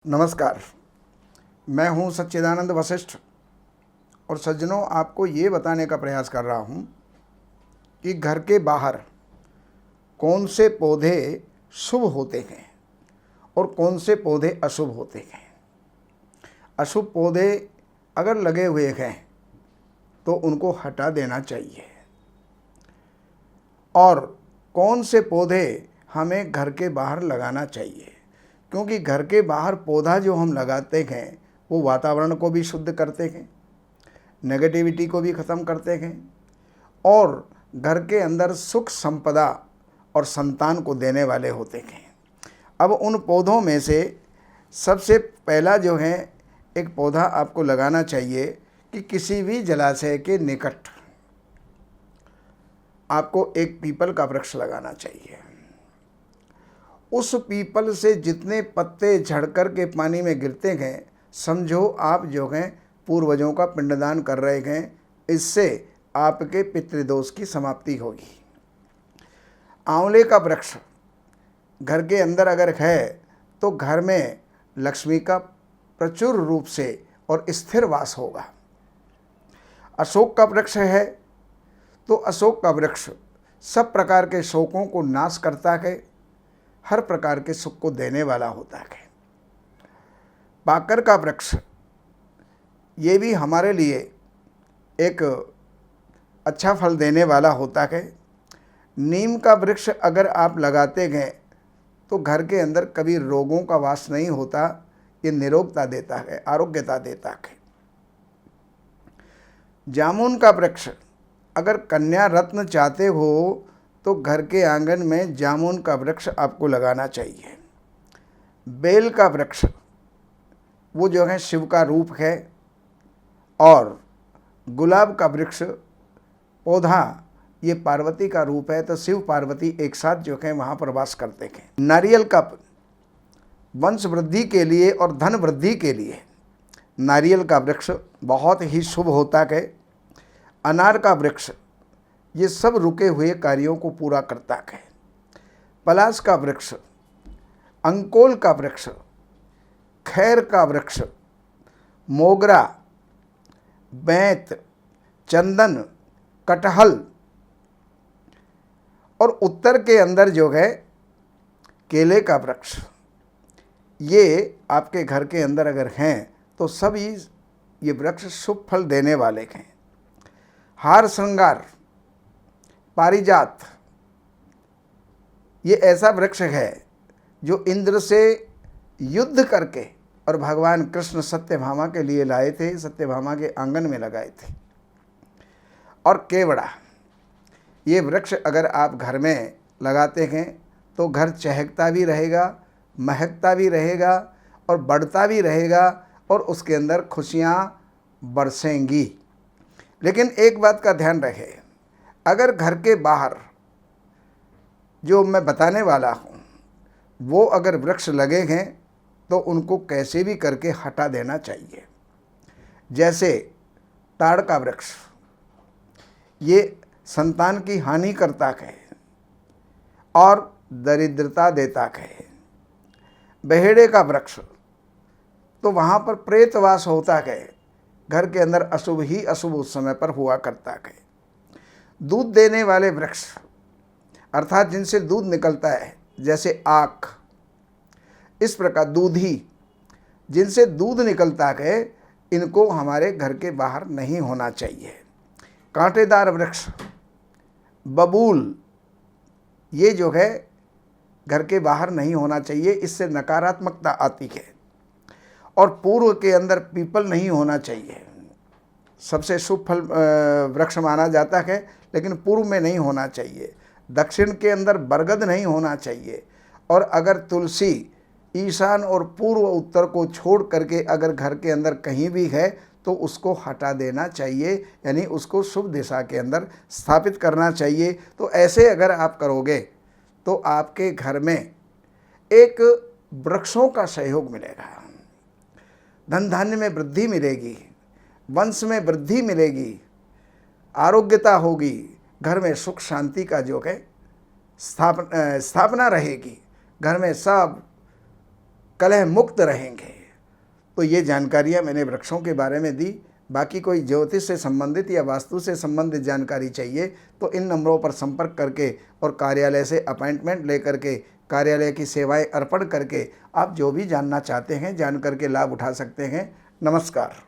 नमस्कार। मैं हूं सच्चिदानंद वशिष्ठ और सज्जनों, आपको ये बताने का प्रयास कर रहा हूं कि घर के बाहर कौन से पौधे शुभ होते हैं और कौन से पौधे अशुभ होते हैं। अशुभ पौधे अगर लगे हुए हैं तो उनको हटा देना चाहिए, और कौन से पौधे हमें घर के बाहर लगाना चाहिए, क्योंकि घर के बाहर पौधा जो हम लगाते हैं वो वातावरण को भी शुद्ध करते हैं, नेगेटिविटी को भी ख़त्म करते हैं और घर के अंदर सुख संपदा और संतान को देने वाले होते हैं। अब उन पौधों में से सबसे पहला जो है, एक पौधा आपको लगाना चाहिए कि किसी भी जलाशय के निकट आपको एक पीपल का वृक्ष लगाना चाहिए। उस पीपल से जितने पत्ते झड़कर के पानी में गिरते हैं, समझो आप जो हैं पूर्वजों का पिंडदान कर रहे हैं। इससे आपके पितृदोष की समाप्ति होगी। आंवले का वृक्ष घर के अंदर अगर है तो घर में लक्ष्मी का प्रचुर रूप से और स्थिर वास होगा। अशोक का वृक्ष है तो अशोक का वृक्ष सब प्रकार के शोकों को नाश करता है, हर प्रकार के सुख को देने वाला होता है। पाकर का वृक्ष ये भी हमारे लिए एक अच्छा फल देने वाला होता है। नीम का वृक्ष अगर आप लगाते हैं तो घर के अंदर कभी रोगों का वास नहीं होता, ये निरोगता देता है, आरोग्यता देता है। जामुन का वृक्ष अगर कन्या रत्न चाहते हो तो घर के आंगन में जामुन का वृक्ष आपको लगाना चाहिए। बेल का वृक्ष वो जो है शिव का रूप है, और गुलाब का वृक्ष पौधा ये पार्वती का रूप है, तो शिव पार्वती एक साथ जो है वहाँ पर वास करते हैं। नारियल का वंश वृद्धि के लिए और धन वृद्धि के लिए नारियल का वृक्ष बहुत ही शुभ होता है। अनार का वृक्ष ये सब रुके हुए कार्यों को पूरा करता है। पलाश का वृक्ष, अंकोल का वृक्ष, खैर का वृक्ष, मोगरा, बैंत, चंदन, कटहल, और उत्तर के अंदर जो है केले का वृक्ष, ये आपके घर के अंदर अगर हैं तो सभी ये वृक्ष शुभ फल देने वाले हैं। हार श्रृंगार, पारिजात ये ऐसा वृक्ष है जो इंद्र से युद्ध करके और भगवान कृष्ण सत्यभामा के लिए लाए थे, सत्यभामा के आंगन में लगाए थे। और केवड़ा ये वृक्ष अगर आप घर में लगाते हैं तो घर चहकता भी रहेगा, महकता भी रहेगा और बढ़ता भी रहेगा, और उसके अंदर खुशियाँ बरसेंगी। लेकिन एक बात का ध्यान रहे, अगर घर के बाहर जो मैं बताने वाला हूँ वो अगर वृक्ष लगे हैं तो उनको कैसे भी करके हटा देना चाहिए। जैसे ताड़ का वृक्ष ये संतान की हानि करता है और दरिद्रता देता है। बहेड़े का वृक्ष तो वहाँ पर प्रेतवास होता है, घर के अंदर अशुभ ही अशुभ उस समय पर हुआ करता है। दूध देने वाले वृक्ष अर्थात जिनसे दूध निकलता है, जैसे आक, इस प्रकार दूधी जिनसे दूध निकलता है, इनको हमारे घर के बाहर नहीं होना चाहिए। कांटेदार वृक्ष बबूल ये जो है घर के बाहर नहीं होना चाहिए, इससे नकारात्मकता आती है। और पूर्व के अंदर पीपल नहीं होना चाहिए, सबसे शुभ फल वृक्ष माना जाता है, लेकिन पूर्व में नहीं होना चाहिए। दक्षिण के अंदर बरगद नहीं होना चाहिए। और अगर तुलसी ईशान और पूर्व उत्तर को छोड़ करके अगर घर के अंदर कहीं भी है तो उसको हटा देना चाहिए, यानी उसको शुभ दिशा के अंदर स्थापित करना चाहिए। तो ऐसे अगर आप करोगे तो आपके घर में एक वृक्षों का सहयोग मिलेगा, धन धान्य में वृद्धि मिलेगी, वंश में वृद्धि मिलेगी, आरोग्यता होगी, घर में सुख शांति का जो है स्थापना रहेगी। घर में सब कलह मुक्त रहेंगे। तो ये जानकारियाँ मैंने वृक्षों के बारे में दी। बाकी कोई ज्योतिष से संबंधित या वास्तु से संबंधित जानकारी चाहिए तो इन नंबरों पर संपर्क करके और कार्यालय से अपॉइंटमेंट लेकर के कार्यालय की सेवाएं अर्पण करके आप जो भी जानना चाहते हैं जान करके लाभ उठा सकते हैं। नमस्कार।